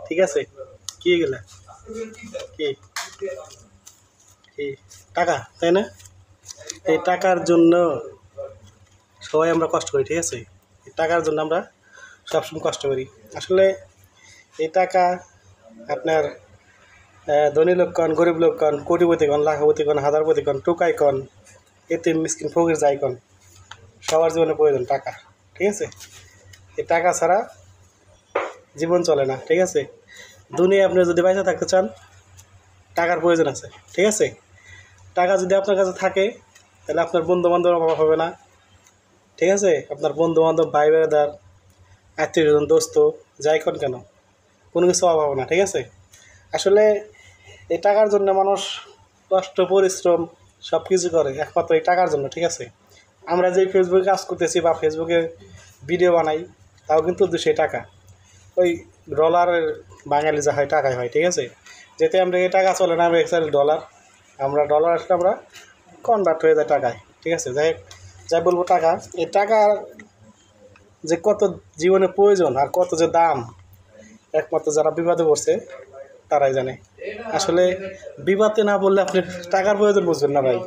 ঠিক আছে কি গেলা কি কি টাকা তাই না এই টাকার জন্য সবাই আমরা কষ্ট করি ঠিক আছে এই টাকার জন্য আমরা সবসময় কষ্ট করি আসলে এই টাকা আপনার ধনী লোক কন গরিব লোক কন কোটিপতি কন লাখপতি কন হাজারপতি কন টোকাই কন এতে মিসকিন ফকির যাই কন সবার জীবনে প্রয়োজন টাকা ঠিক আছে এই টাকা ছাড়া জীবন চলে না ঠিক আছে দুনিয়া আপনি যদি পয়সা থাকতে চান টাকার প্রয়োজন আছে ঠিক আছে টাকা যদি আপনার কাছে থাকে তাহলে আপনার বন্ধু বান্ধবের অভাব হবে না ঠিক আছে আপনার বন্ধু বান্ধব ভাই বেড়াদার আত্মীয় স্বজন দোস্ত যাই কোন কেন কোনো কিছু অভাব হবে না ঠিক আছে আসলে এই টাকার জন্য মানুষ কষ্ট পরিশ্রম সব কিছু করে একমাত্র এই টাকার জন্য ঠিক আছে আমরা যে ফেসবুকে কাজ করতেছি বা ফেসবুকে ভিডিও বানাই তাও কিন্তু সেই টাকা ওই ডলারের বাঙালি যা হয় টাকায় হয় ঠিক আছে যেতে আমরা এই টাকা চলে না আমরা এক্সাল ডলার আমরা ডলার আসলে আমরা কনভার্ট হয়ে যায় টাকায় ঠিক আছে যাই বলবো টাকা এই টাকার যে কত জীবনে প্রয়োজন আর কত যে দাম একমাত্র যারা বিবাদে পড়ছে তারাই জানে আসলে বিবাদে না বললে আপনি টাকার প্রয়োজন বুঝবেন না ভাই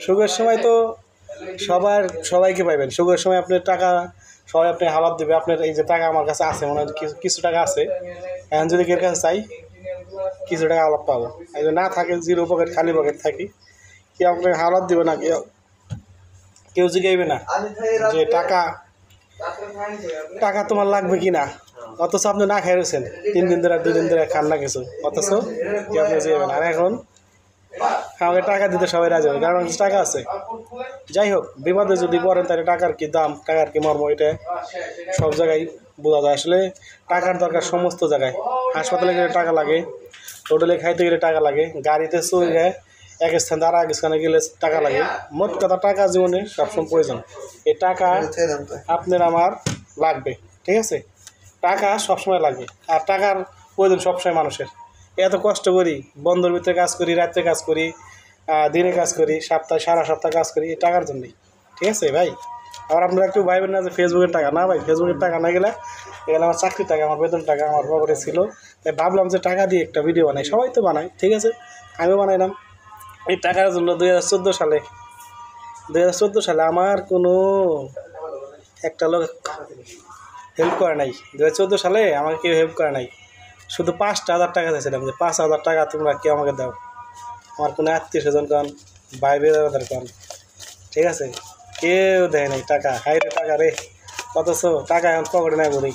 সুখের সময় তো সবাইকে পাইবেন সুখের সময় আপনার টাকা সবাই আপনি হালাত দেবে আপনার এই যে টাকা আমার কাছে আছে মনে হয় কিছু টাকা আছে এখন যদি এর কাছে চাই কিছু টাকা আলাপ পাবো এই যে না থাকে জিরো পকেট খালি পকেট থাকি কি আপনাকে হালাত দিবে না কেউ জিগাইবে না যে টাকা তোমার লাগবে কি না অথচ আপনি না খাই রয়েছেন 3 দিন ধরে 2 দিন ধরে খান না কিছু অথচ কি আপনি যাবেন আর এখন আমাকে টাকা দিতে সবাই রাজি হবে কারণ টাকা আছে যাই হোক বিপদে যদি পড়েন তাহলে টাকার কি দাম টাকার কি মর্ম এটা সব জায়গায় বোঝা যায় আসলে টাকার দরকার সমস্ত জায়গায় হাসপাতালে গেলে টাকা লাগে হোটেলে খাইতে গেলে টাকা লাগে গাড়িতে চলে যায় এক স্থান থেকে আরেক স্থানে গেলে টাকা লাগে মোট কথা টাকা জীবনে সবসময় প্রয়োজন এই টাকা আপনার আমার লাগবে ঠিক আছে টাকা সবসময় লাগবে আর টাকার প্রয়োজন সবসময় মানুষের এত কষ্ট করি বন্ধুর ভিতরে কাজ করি রাত্রে কাজ করি দিনে কাজ করি সপ্তাহে সারা সপ্তাহ কাজ করি এই টাকার জন্যই ঠিক আছে ভাই আবার আপনারা একটু ভাইবেন না যে ফেসবুকের টাকা না ভাই ফেসবুকের টাকা না গেলে এগুলো আমার চাকরির টাকা আমার বেতন টাকা আমার পকেটে ছিল তাই ভাবলাম যে টাকা দিয়ে একটা ভিডিও বানাই সবাই তো বানায় ঠিক আছে আমিও বানাইলাম এই টাকার জন্য 2014 সালে আমার কোনো একটা লোক হেল্প করে নাই 2014 সালে আমাকে কেউ হেল্প করে নাই শুধু 5,000 টাকা দিয়েছিলাম যে 5,000 টাকা তোমরা কেউ আমাকে দাও আমার কোনো আত্মীয় স্বজন কন ভাই বেড়াদার কন ঠিক আছে কেউ দেয় নাই টাকা হাই রে টাকা রে অথচ টাকা এখন পকেটে নাই বলি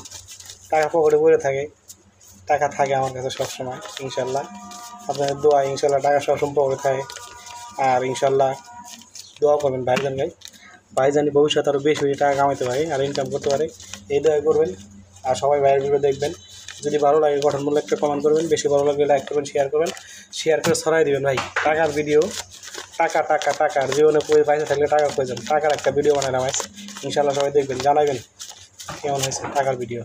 টাকা পকেটে পড়ে থাকে টাকা থাকে আমার কাছে সবসময় ইনশাল্লাহ আপনাদের দোয়া ইনশাল্লাহ টাকা সবসময় পকেটে থাকে আর ইনশাল্লাহ দোয়া করবেন ভাইজানি ভবিষ্যতে আরও বেশি টাকা কামাইতে পারে আর ইনকাম করতে পারে এই দোয়া করবেন আর সবাই ভাইয়ের ভিডিও দেখবেন যদি ভালো লাগে গঠনমূলক একটা কমেন্ট করবেন বেশি ভালো লাগলে লাইক করবেন শেয়ার করে ছড়াই দেবেন ভাই টাকার ভিডিও টাকার জীবনে পয়সা থাকলে টাকা প্রয়োজন টাকার একটা ভিডিও বানালাম ইনশাল্লাহ সবাই দেখবেন জানাবেন কেমন হয়েছে টাকার ভিডিও